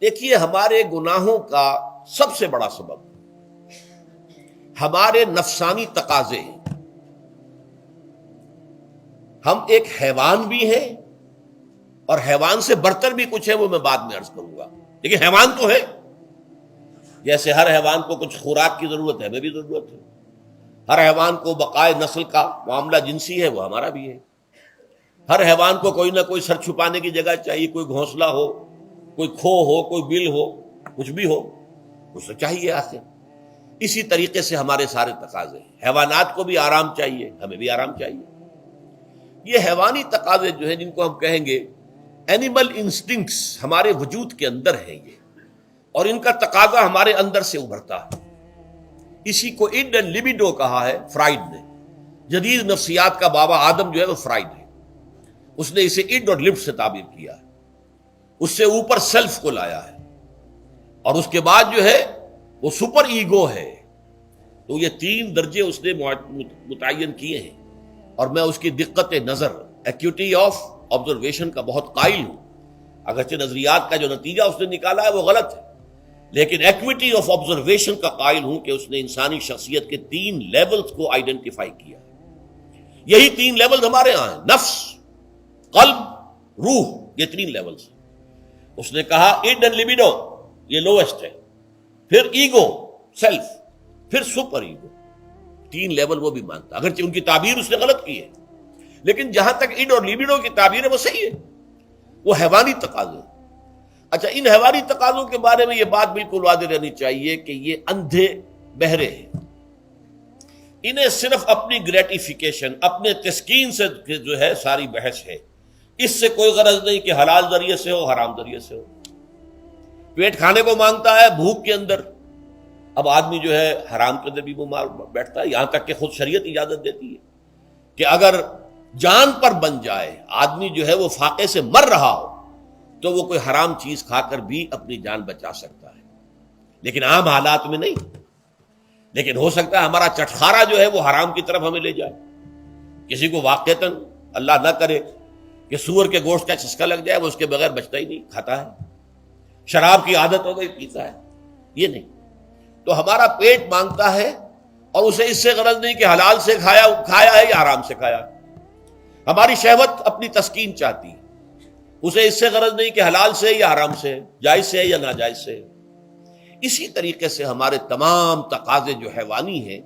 دیکھیے ہمارے گناہوں کا سب سے بڑا سبب ہمارے نفسانی تقاضے ہیں۔ ہم ایک حیوان بھی ہیں اور حیوان سے برتر بھی کچھ ہے، وہ میں بعد میں عرض کروں گا، لیکن حیوان تو ہے۔ جیسے ہر حیوان کو کچھ خوراک کی ضرورت ہے، ہمیں بھی ضرورت ہے۔ ہر حیوان کو بقائے نسل کا معاملہ جنسی ہے، وہ ہمارا بھی ہے۔ ہر حیوان کو کوئی نہ کوئی سر چھپانے کی جگہ چاہیے، کوئی گھونسلہ ہو، کوئی کھو ہو، کوئی بل ہو، کچھ بھی ہو، اسے چاہیے آخر۔ اسی طریقے سے ہمارے سارے تقاضے ہیں۔ حیوانات کو بھی آرام چاہیے، ہمیں بھی آرام چاہیے۔ یہ حیوانی تقاضے جو ہیں، جن کو ہم کہیں گے اینیمل انسٹنکٹس، ہمارے وجود کے اندر ہیں یہ، اور ان کا تقاضا ہمارے اندر سے ابھرتا ہے۔ اسی کو اڈ اینڈ لیبیڈو کہا ہے فرائڈ نے۔ جدید نفسیات کا بابا آدم جو ہے وہ فرائڈ ہے، اس نے اسے اڈ اور لب سے تعبیر کیا ہے، اس سے اوپر سیلف کو لایا ہے، اور اس کے بعد جو ہے وہ سپر ایگو ہے۔ تو یہ تین درجے اس نے متعین کیے ہیں، اور میں اس کی دقت نظر، ایکیوٹی آف آبزرویشن کا بہت قائل ہوں۔ اگرچہ نظریات کا جو نتیجہ اس نے نکالا ہے وہ غلط ہے، لیکن ایکویٹی آف آبزرویشن کا قائل ہوں کہ اس نے انسانی شخصیت کے 3 لیولز کو آئیڈینٹیفائی کیا۔ یہی 3 لیولز ہمارے ہاں ہیں، نفس، قلب، روح، یہ 3 لیولز۔ اس نے کہا اڈ اینڈ لیبیڈو یہ لویسٹ ہے، پھر ایگو، سیلف، پھر سپر ایگو۔ 3 لیول وہ بھی مانتا، اگرچہ ان کی تعبیر اس نے غلط کی ہے، لیکن جہاں تک اڈ اور لیبیڈو کی تعبیر ہے وہ صحیح ہے، وہ حیوانی تقاضے۔ اچھا، ان حیوانی تقاضوں کے بارے میں یہ بات بالکل واضح رہنی چاہیے کہ یہ اندھے بہرے ہیں۔ انہیں صرف اپنی گریٹیفیکیشن، اپنے تسکین سے جو ہے ساری بحث ہے، اس سے کوئی غرض نہیں کہ حلال ذریعے سے ہو، حرام ذریعے سے ہو۔ پیٹ کھانے کو مانگتا ہے بھوک کے اندر، اب آدمی جو ہے حرام کے اندر بھی وہ مار بیٹھتا ہے، یہاں تک کہ خود شریعت اجازت دیتی ہے کہ اگر جان پر بن جائے آدمی جو ہے وہ فاقے سے مر رہا ہو تو وہ کوئی حرام چیز کھا کر بھی اپنی جان بچا سکتا ہے، لیکن عام حالات میں نہیں۔ لیکن ہو سکتا ہے ہمارا چٹخارا جو ہے وہ حرام کی طرف ہمیں لے جائے۔ کسی کو واقعتاً اللہ نہ کرے کہ سور کے گوشت کا چسکا لگ جائے، وہ اس کے بغیر بچتا ہی نہیں، کھاتا ہے۔ شراب کی عادت ہو گئی، پیتا ہے، یہ نہیں۔ تو ہمارا پیٹ مانگتا ہے، اور اسے اس سے غرض نہیں کہ حلال سے کھایا ہے یا حرام سے کھایا ہے۔ ہماری شہوت اپنی تسکین چاہتی ہے، اسے اس سے غرض نہیں کہ حلال سے یا حرام سے، جائز سے یا ناجائز سے۔ اسی طریقے سے ہمارے تمام تقاضے جو حیوانی ہیں،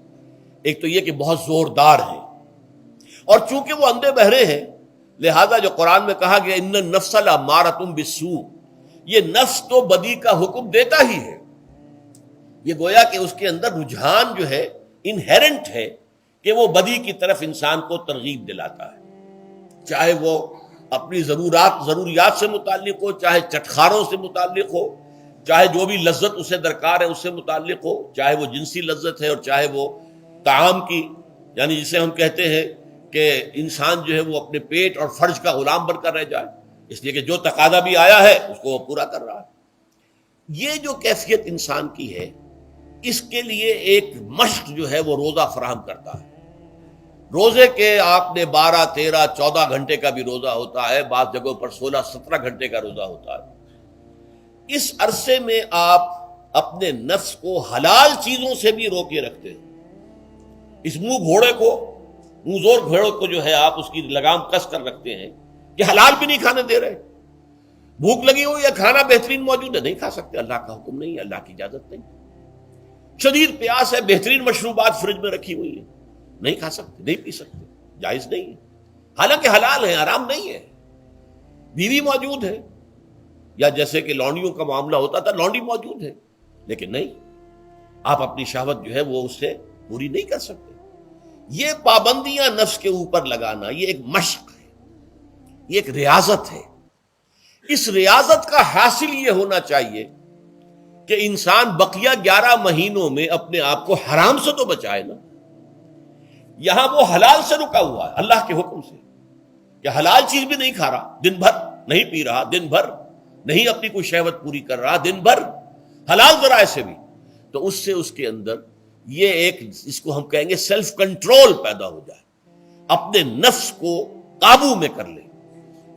ایک تو یہ کہ بہت زوردار ہیں، اور چونکہ وہ اندھے بہرے ہیں، لہذا جو قرآن میں کہا گیا ان النفس لامارۃ بالسوء، یہ نفس تو بدی کا حکم دیتا ہی ہے۔ یہ گویا کہ اس کے اندر رجحان جو ہے انہیرنٹ ہے کہ وہ بدی کی طرف انسان کو ترغیب دلاتا ہے، چاہے وہ اپنی ضروریات سے متعلق ہو، چاہے چٹخاروں سے متعلق ہو، چاہے جو بھی لذت اسے درکار ہے اس سے متعلق ہو، چاہے وہ جنسی لذت ہے اور چاہے وہ طعام کی، یعنی جسے ہم کہتے ہیں کہ انسان جو ہے وہ اپنے پیٹ اور فرج کا غلام بن کر رہ جائے، اس لیے کہ جو تقاضا بھی آیا ہے اس کو وہ پورا کر رہا ہے۔ یہ جو کیفیت انسان کی ہے، اس کے لیے ایک مشق جو ہے وہ روزہ فراہم کرتا ہے۔ روزے کے آپ نے 12، 13، 14 گھنٹے کا بھی روزہ ہوتا ہے، بعض جگہوں پر 16، 17 گھنٹے کا روزہ ہوتا ہے۔ اس عرصے میں آپ اپنے نفس کو حلال چیزوں سے بھی روکے رکھتے ہیں۔ اس منہ زور گھوڑے کو جو ہے آپ اس کی لگام کس کر رکھتے ہیں کہ حلال بھی نہیں کھانے دے رہے۔ بھوک لگی ہو یا کھانا بہترین موجود ہے، نہیں کھا سکتے، اللہ کا حکم نہیں ہے، اللہ کی اجازت نہیں۔ شدید پیاس ہے، بہترین مشروبات فریج میں رکھی ہوئی ہے، نہیں کھا سکتے، نہیں پی سکتے، جائز نہیں ہے، حالانکہ حلال ہے، حرام نہیں ہے۔ بیوی موجود ہے، یا جیسے کہ لونڈیوں کا معاملہ ہوتا تھا، لونڈی موجود ہے، لیکن نہیں، آپ اپنی شہوت جو ہے وہ اس سے پوری نہیں کر سکتے۔ یہ پابندیاں نفس کے اوپر لگانا، یہ ایک مشق ہے، یہ ایک ریاضت ہے۔ اس ریاضت کا حاصل یہ ہونا چاہیے کہ انسان بقیہ 11 مہینوں میں اپنے آپ کو حرام سے تو بچائے نا۔ یہاں وہ حلال سے رکا ہوا ہے اللہ کے حکم سے، کہ حلال چیز بھی نہیں کھا رہا، دن بھر نہیں پی رہا، دن بھر نہیں اپنی کوئی شہوت پوری کر رہا، دن بھر حلال ذرائع سے بھی، تو اس سے اس کے اندر یہ ایک، اس کو ہم کہیں گے سیلف کنٹرول پیدا ہو جائے، اپنے نفس کو قابو میں کر لے۔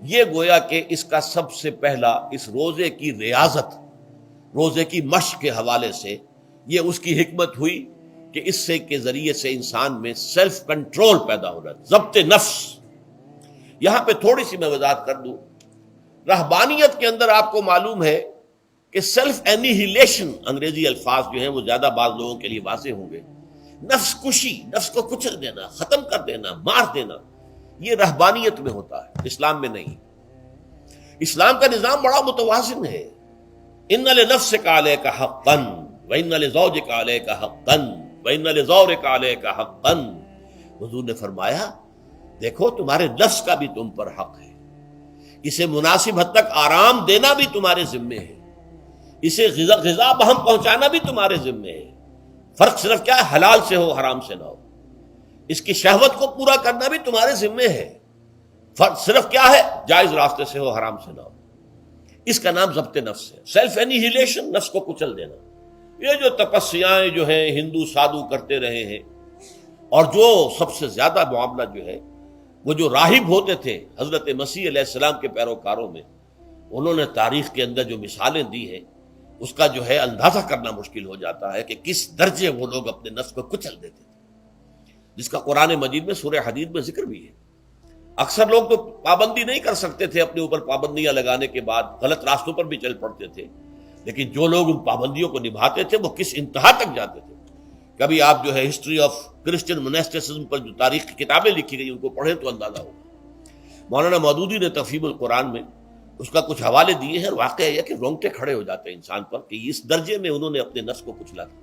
یہ گویا کہ اس کا سب سے پہلا، اس روزے کی ریاضت روزے کی مشق کے حوالے سے یہ اس کی حکمت ہوئی کہ اس سے کے ذریعے سے انسان میں سیلف کنٹرول پیدا ہو رہا ہے، ضبط نفس۔ یہاں پہ تھوڑی سی میں وضاحت کر دوں، رہبانیت کے اندر آپ کو معلوم ہے کہ سیلف اینیہیلیشن، انگریزی الفاظ جو ہیں وہ زیادہ بعض لوگوں کے لیے واضح ہوں گے، نفس کشی، نفس کو کچل دینا، ختم کر دینا، مار دینا، یہ رہبانیت میں ہوتا ہے، اسلام میں نہیں۔ اسلام کا نظام بڑا متوازن ہے۔ ان لنفسک علیک حقا وان لزوجک علیک حقا وان لزورک علیک حقا۔ حضور نے فرمایا دیکھو تمہارے نفس کا بھی تم پر حق ہے، اسے مناسب حد تک آرام دینا بھی تمہارے ذمے ہے، اسے غذا بہم پہنچانا بھی تمہارے ذمے ہے۔ فرق صرف کیا ہے، حلال سے ہو حرام سے نہ ہو۔ اس کی شہوت کو پورا کرنا بھی تمہارے ذمے ہے، فرق صرف کیا ہے، جائز راستے سے ہو حرام سے نہ ہو۔ اس کا نام ضبط نفس ہے، سیلف اینیہیلیشن، نفس کو کچل دینا۔ یہ جو تپسیاں جو ہیں ہندو سادھو کرتے رہے ہیں، اور جو سب سے زیادہ معاملہ جو ہے وہ جو راہب ہوتے تھے حضرت مسیح علیہ السلام کے پیروکاروں میں، انہوں نے تاریخ کے اندر جو مثالیں دی ہیں اس کا جو ہے اندازہ کرنا مشکل ہو جاتا ہے کہ کس درجے وہ لوگ اپنے نفس کو کچل دیتے تھے، جس کا قرآن مجید میں سورہ حدید میں ذکر بھی ہے۔ اکثر لوگ تو پابندی نہیں کر سکتے تھے، اپنے اوپر پابندیاں لگانے کے بعد غلط راستوں پر بھی چل پڑتے تھے، لیکن جو لوگ ان پابندیوں کو نبھاتے تھے وہ کس انتہا تک جاتے تھے۔ کبھی آپ جو ہے ہسٹری آف کرسچن موناسٹسزم پر جو تاریخ کی کتابیں لکھی گئی ان کو پڑھیں تو اندازہ ہوگا۔ مولانا مودودی نے تفہیم القرآن میں اس کا کچھ حوالے دیے ہیں، اور واقعہ یہ کہ رونگٹے کھڑے ہو جاتے ہیں انسان پر کہ اس درجے میں انہوں نے اپنے نفس کو کچلا تھا۔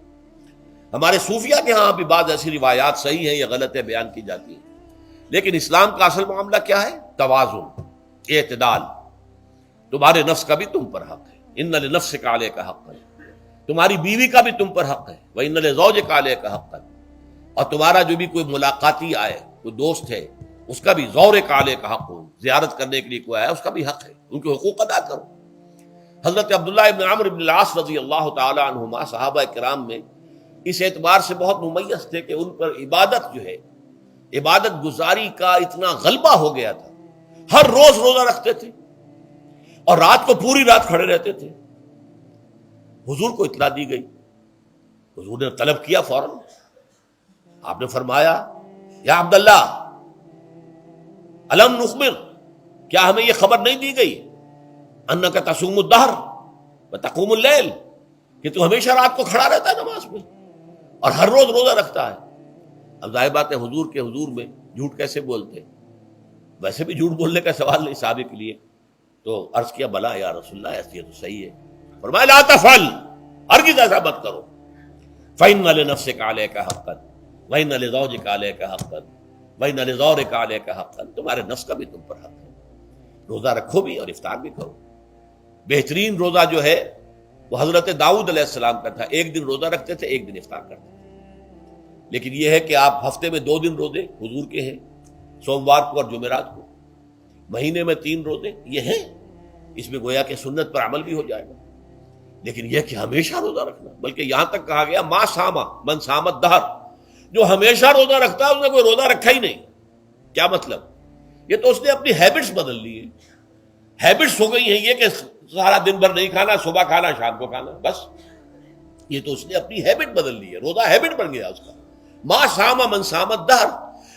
ہمارے صوفیہ کے ہاں بھی بعض ایسی روایات صحیح ہیں یا غلط ہے بیان کی جاتی ہیں، لیکن اسلام کا اصل معاملہ کیا ہے، توازن، اعتدال۔ تمہارے نفس کا بھی تم پر حق ہے، ان لنفسک علیک حقا، تمہاری بیوی کا بھی تم پر حق ہے، وَإِنَّ لِزَوْجِكَ عَلَيْكَ حَقًّا، اور تمہارا جو بھی کوئی ملاقاتی آئے، کوئی دوست ہے، اس کا بھی زورک علیک حق ہو، زیارت کرنے کے لیے کوئی آیا اس کا بھی حق ہے، ان کے حقوق ادا کرو۔ حضرت عبداللہ ابن عمرو ابن العاص رضی اللہ تعالی عنہما صحابہ کرام میں اس اعتبار سے بہت ممیز تھے کہ ان پر عبادت جو ہے، عبادت گزاری کا اتنا غلبہ ہو گیا تھا، ہر روز روزہ رکھتے تھے اور رات کو پوری رات کھڑے رہتے تھے۔ حضور کو اطلاع دی گئی، حضور نے طلب کیا فوراً، آپ نے فرمایا یا عبداللہ الم نخبر، کیا ہمیں یہ خبر نہیں دی گئی انک تصوم الدہر وتقوم اللیل، کہ تو ہمیشہ رات کو کھڑا رہتا ہے نماز میں اور ہر روز روزہ رکھتا ہے۔ اب ظاہر بات ہے حضور کے حضور میں جھوٹ کیسے بولتے، ویسے بھی جھوٹ بولنے کا سوال نہیں صحابہ کے لیے، تو عرض کیا بلا یا رسول اللہ ایسی تو صحیح ہے۔ فرمایا لا تفعل، ہرگز ایسا مت کرو، فإن لنفسك عليك حقا وإن لزوجك عليك حقا وإن لزورك عليك حقا، تمہارے نفس کا بھی تم پر حق ہے، روزہ رکھو بھی اور افطار بھی کرو۔ بہترین روزہ جو ہے وہ حضرت داؤد علیہ السلام کا تھا، ایک دن روزہ رکھتے تھے، ایک دن افطار کرتے تھے، لیکن یہ ہے کہ آپ ہفتے میں 2 دن روزے حضور کے ہیں، سوموار کو اور جمعرات کو، مہینے میں 3 روزے یہ ہیں، اس میں گویا کہ سنت پر عمل بھی ہو جائے گا۔ لیکن یہ کہ ہمیشہ روزہ رکھنا، بلکہ یہاں تک کہا گیا ما صام من صام الدہر، جو ہمیشہ روزہ رکھتا ہے اس نے کوئی روزہ رکھا ہی نہیں۔ کیا مطلب؟ یہ تو اس نے اپنی ہیبٹس بدل لی ہے، ہیبٹس ہو گئی ہیں یہ کہ سارا دن بھر نہیں کھانا، صبح کھانا شام کو کھانا، بس یہ تو اس نے اپنی ہیبٹ بدل لی ہے، روزہ ہیبٹ بن گیا اس کا۔ ما صام من صام الدہر،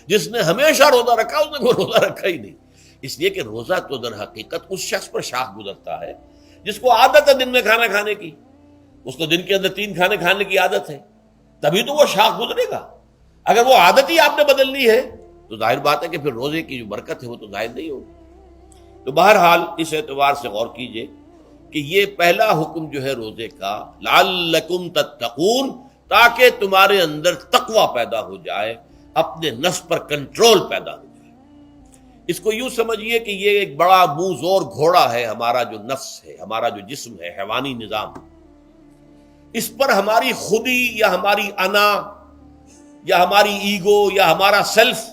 جس نے ہمیشہ روزہ رکھا اس نے کوئی روزہ رکھا ہی نہیں، اس لیے کہ روزہ تو در حقیقت اس شخص پر شاخ گزرتا ہے جس کو عادت ہے دن میں کھانا کھانے کی، اس کو دن کے اندر 3 کھانے کھانے کی عادت ہے، تبھی تو وہ شاخ گزرے گا۔ اگر وہ عادت ہی آپ نے بدل لی ہے تو ظاہر بات ہے کہ پھر روزے کی جو برکت ہے وہ تو ظاہر نہیں ہوگی۔ تو بہرحال اس اعتبار سے غور کیجئے کہ یہ پہلا حکم جو ہے روزے کا، لعلکم تتقون، تاکہ تمہارے اندر تقوی پیدا ہو جائے، اپنے نفس پر کنٹرول پیدا ہو جائے۔ اس کو یوں سمجھیے کہ یہ ایک بڑا منہ زور گھوڑا ہے، ہمارا جو نفس ہے، ہمارا جو جسم ہے، حیوانی نظام، اس پر ہماری خودی یا ہماری انا یا ہماری ایگو یا ہمارا سیلف،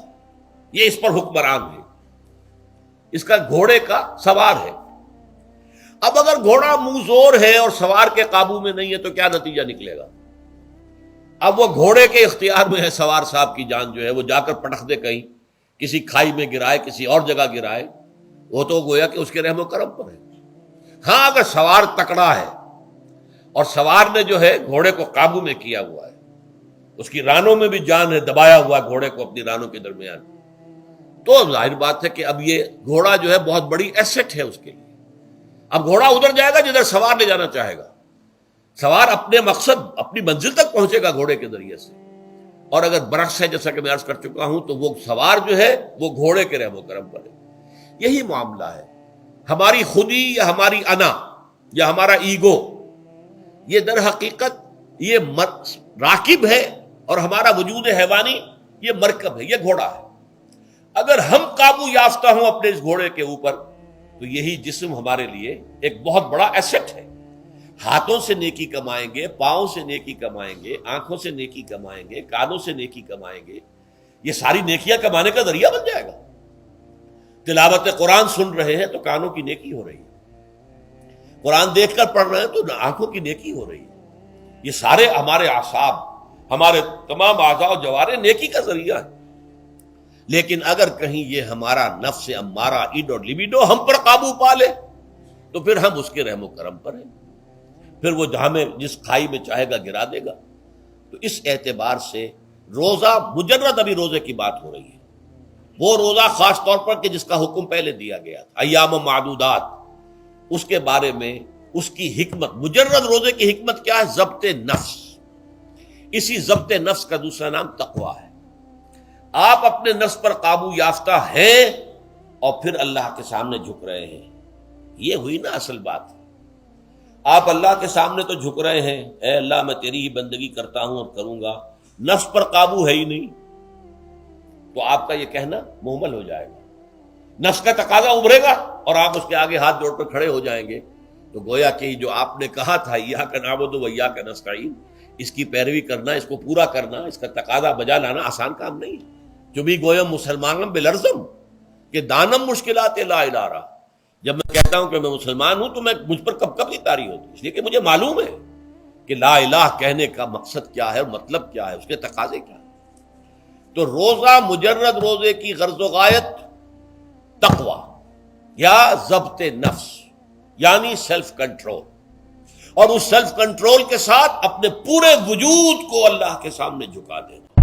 یہ اس پر حکمران ہے، اس کا گھوڑے کا سوار ہے۔ اب اگر گھوڑا منہ زور ہے اور سوار کے قابو میں نہیں ہے تو کیا نتیجہ نکلے گا؟ اب وہ گھوڑے کے اختیار میں ہے، سوار صاحب کی جان جو ہے وہ جا کر پٹخ دے کہیں، کسی کھائی میں گرائے، کسی اور جگہ گرائے، وہ تو گویا کہ اس کے رحم و کرم پر ہے۔ ہاں اگر سوار تکڑا ہے اور سوار نے جو ہے گھوڑے کو قابو میں کیا ہوا ہے، اس کی رانوں میں بھی جان ہے، دبایا ہوا گھوڑے کو اپنی رانوں کے درمیان، تو ظاہر بات ہے کہ اب یہ گھوڑا جو ہے بہت بڑی ایسٹ ہے اس کے لیے۔ اب گھوڑا ادھر جائے گا جدھر سوار لے جانا چاہے گا، سوار اپنے مقصد اپنی منزل تک پہنچے گا گھوڑے کے ذریعے سے، اور اگر برعکس ہے جیسا کہ میں عرض کر چکا ہوں تو وہ سوار جو ہے وہ گھوڑے کے رحم و کرم پر ہے۔ یہی معاملہ ہے، ہماری خودی یا ہماری انا یا ہمارا ایگو، یہ در حقیقت یہ راکب ہے، اور ہمارا وجود حیوانی یہ مرکب ہے، یہ گھوڑا ہے۔ اگر ہم قابو یافتہ ہوں اپنے اس گھوڑے کے اوپر تو یہی جسم ہمارے لیے ایک بہت بڑا ایسٹ ہے۔ ہاتھوں سے نیکی کمائیں گے، پاؤں سے نیکی کمائیں گے، آنکھوں سے نیکی کمائیں گے، کانوں سے نیکی کمائیں گے، یہ ساری نیکیاں کمانے کا ذریعہ بن جائے گا۔ تلاوت قرآن سن رہے ہیں تو کانوں کی نیکی ہو رہی ہے، قرآن دیکھ کر پڑھ رہے ہیں تو آنکھوں کی نیکی ہو رہی ہے۔ یہ سارے ہمارے اعصاب، ہمارے تمام اعضاء و جوارح نیکی کا ذریعہ ہے۔ لیکن اگر کہیں یہ ہمارا نفس امارہ، ایڈ اور لیبیڈو ہم پر قابو پا لے تو پھر ہم اس کے رحم و کرم پر ہیں، پھر وہ ہمیں جس کھائی میں چاہے گا گرا دے گا۔ تو اس اعتبار سے روزہ مجرد، ابھی روزے کی بات ہو رہی ہے، وہ روزہ خاص طور پر کہ جس کا حکم پہلے دیا گیا تھا، ایام معدودات، اس کے بارے میں اس کی حکمت، مجرد روزے کی حکمت کیا ہے؟ ضبط نفس۔ اسی ضبط نفس کا دوسرا نام تقویٰ ہے۔ آپ اپنے نفس پر قابو یافتہ ہیں اور پھر اللہ کے سامنے جھک رہے ہیں، یہ ہوئی نا اصل بات۔ آپ اللہ کے سامنے تو جھک رہے ہیں، اے اللہ میں تیری ہی بندگی کرتا ہوں اور کروں گا، نفس پر قابو ہے ہی نہیں، تو آپ کا یہ کہنا مہمل ہو جائے گا، نفس کا تقاضا ابھرے گا اور آپ اس کے آگے ہاتھ جوڑ کر کھڑے ہو جائیں گے، تو گویا کہ جو آپ نے کہا تھا ایاک نعبد و ایاک نستعین، اس کی پیروی کرنا، اس کو پورا کرنا، اس کا تقاضا بجا لانا آسان کام نہیں۔ جو بھی گویم مسلمانم بلرزم کہ دانم مشکلات لا الارا، جب میں کہتا ہوں کہ میں مسلمان ہوں تو میں مجھ پر کب کب کی طاری ہوتی، اس لیے کہ مجھے معلوم ہے کہ لا الہ کہنے کا مقصد کیا ہے اور مطلب کیا ہے، اس کے تقاضے کیا ہے۔ تو روزہ مجرد روزے کی غرض و غایت تقویٰ یا ضبط نفس، یعنی سیلف کنٹرول، اور اس سیلف کنٹرول کے ساتھ اپنے پورے وجود کو اللہ کے سامنے جھکا دینا۔